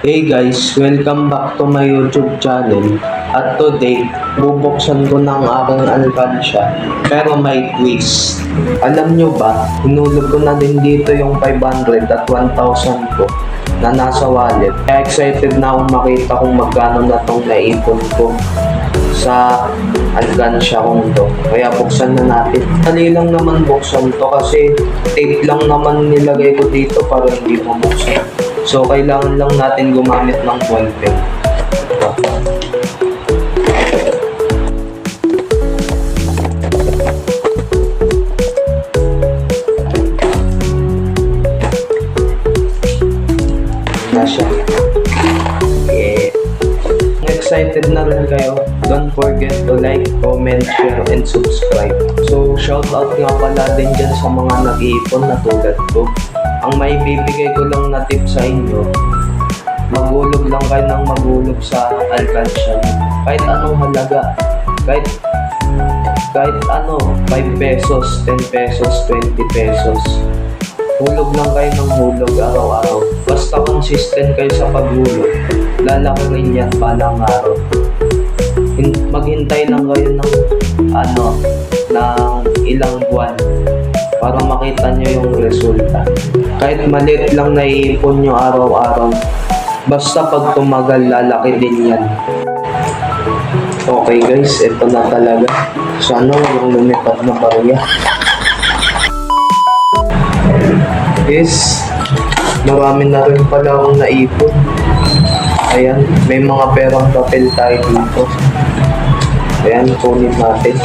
Hey guys, welcome back to my YouTube channel. At today, bubuksan ko ng aking alkansya. Pero may twist. Alam nyo ba, hinulog ko na din dito yung 500 at 1,000 ko na nasa wallet. Kaya excited na akong makita kung magkano na tong naipon ko sa alkansya kong to. Kaya buksan na natin. Dali lang naman buksan to kasi tape lang naman nilagay ko dito para hindi mabuksan. So, kailangan lang natin gumamit ng ballpen. Na siya. Okay. Excited na rin kayo? Don't forget to like, comment, share, and subscribe. So, shoutout nga pala din dyan sa mga nag-iipon na tulad ko. Ang may bibigay ko lang na tip sa inyo, magulog lang kayo ng magulog sa alkansya. Kahit anong halaga, kahit 5 pesos, 10 pesos, 20 pesos. Hulog lang kayo ng hulog araw-araw. Basta consistent kayo sa paghulog, lalaki rin yan balang araw. Maghintay lang kayo ng ilang buwan para makita nyo yung resulta. Kahit maliit lang naiipon nyo araw-araw, basta pag tumagal, lalaki din yan. Okay guys, ito na talaga. Sana walang lumipat na barya. Guys, marami na rin pala akong naipon. Ayan, may mga perang papel tayo dito. Ayan, kunin natin.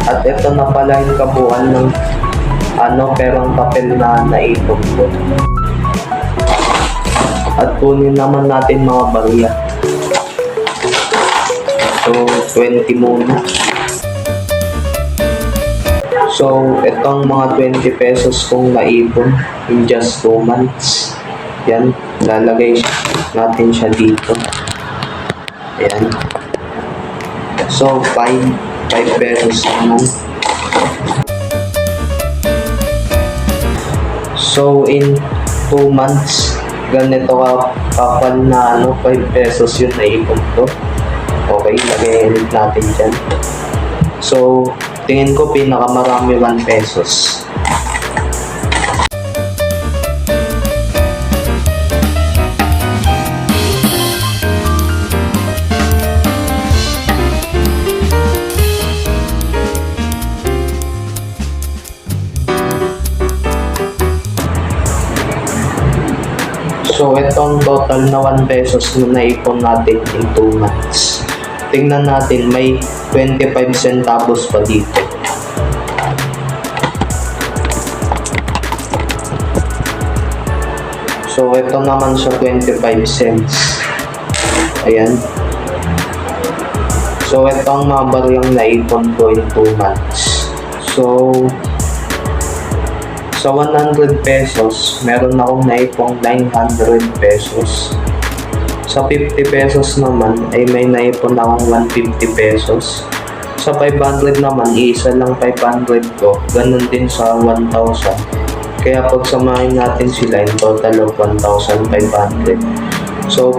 At ito na pala yung kabuuan ng perang papel na naipon ko. At kunin naman natin mga barya. So, 20 muna. So, itong mga 20 pesos kong naipon in just 2 months. Yan, lalagay natin siya dito. Ayan. So, 5 pesos naman. So, in 2 months, ganito kapal na 5 pesos yun naipon ko. Okay, lagay natin dyan. So, tingin ko pinakamarami 1 pesos. So, itong total na 1 pesos na naipon natin in 2 months. Tingnan natin, may 25 centavos pa dito. So, ito naman sa 25 cents. Ayan. So, itong mga baryang naipon ko in 2 months. So, sa 100 pesos, meron akong naipong 900 pesos. Sa 50 pesos naman, ay may naipon akong 150 pesos. Sa 500 naman, isa lang 500 ko. Ganun din sa 1,000. Kaya pagsamahin natin sila, in total of 1,500. So,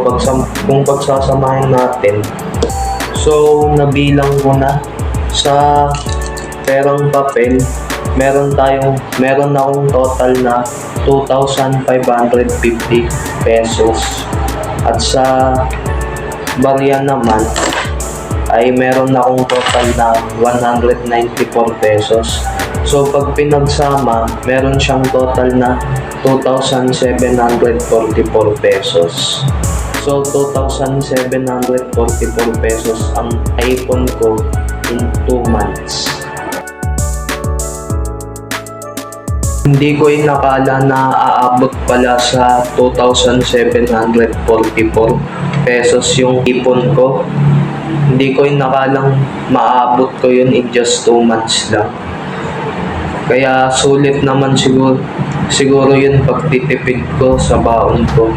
kung pagsasamahin natin, so, nabilang ko na sa perang papel, meron akong total na 2,550 pesos. At sa barya naman ay meron akong total na 194 pesos. So pag pinagsama, meron siyang total na 2,744 pesos. So 2,744 pesos ang naipon ko in 2 months. Hindi ko inakala na aabot pala sa 2,744 pesos yung ipon ko. Hindi ko inakalang maabot ko yun in just 2 months lang. Kaya sulit naman siguro yun pagtitipid ko sa baon ko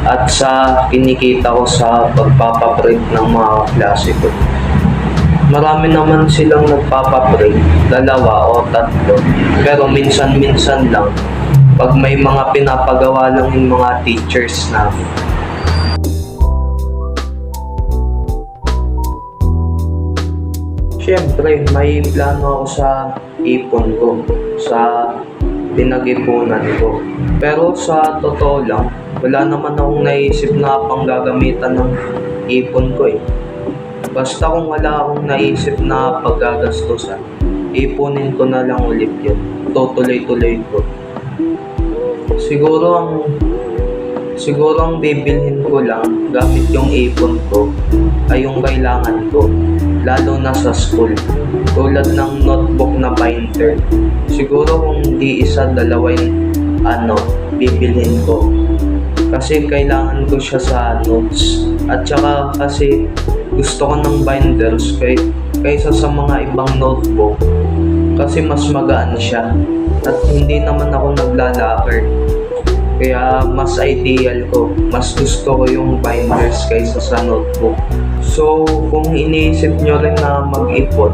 at sa kinikita ko sa pagpapaprint ng mga klase ko. Marami naman silang nagpapaprint, 2 o 3, pero minsan-minsan lang. pag may mga pinapagawa lang yung mga teachers namin. Siyempre, may plano ako sa ipon ko, sa pinag-ipunan ko. Pero sa totoo lang, wala naman akong naisip na panggagamitan ng ipon ko eh. Basta kung wala akong naisip na paggagastusan, ipunin ko na lang ulit yun. Tutuloy-tuloy ko. Siguro ang bibilhin ko lang gamit yung ipon ko ay yung kailangan ko, lalo na sa school. Tulad ng notebook na binder. Siguro kung di isa, dalawa yung bibilhin ko. Kasi kailangan ko siya sa notes. At saka kasi gusto ko ng binders kaysa sa mga ibang notebook. Kasi mas magaan siya. At hindi naman ako naglalakar. Kaya mas ideal ko, mas gusto ko yung binders kaysa sa notebook. So, kung iniisip nyo rin na mag-ipon,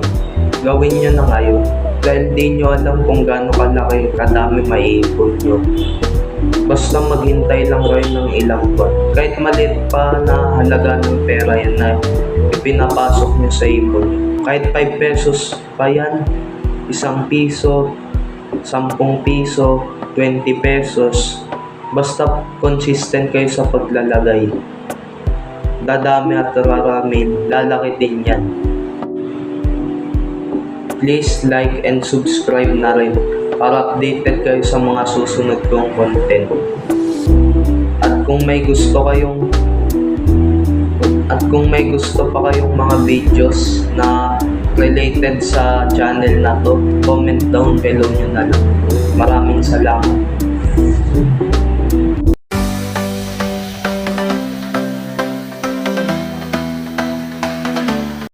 gawin nyo na ngayon. Dahil di nyo alam kung gaano kalaki, kadami maiipon nyo. Basta maghintay lang kayo ng ilang buwan. Kahit maliit pa na halaga ng pera yan na ipinapasok nyo sa ipon. Kahit 5 pesos pa yan, 1 piso, 10 piso, 20 pesos. Basta consistent kayo sa paglalagay. Dadami at rarami, lalaki din yan. Please like and subscribe na rin para updated kayo sa mga susunod kong content. At kung may gusto pa kayong mga videos na related sa channel na to, comment down below nyo na lang. Maraming salamat.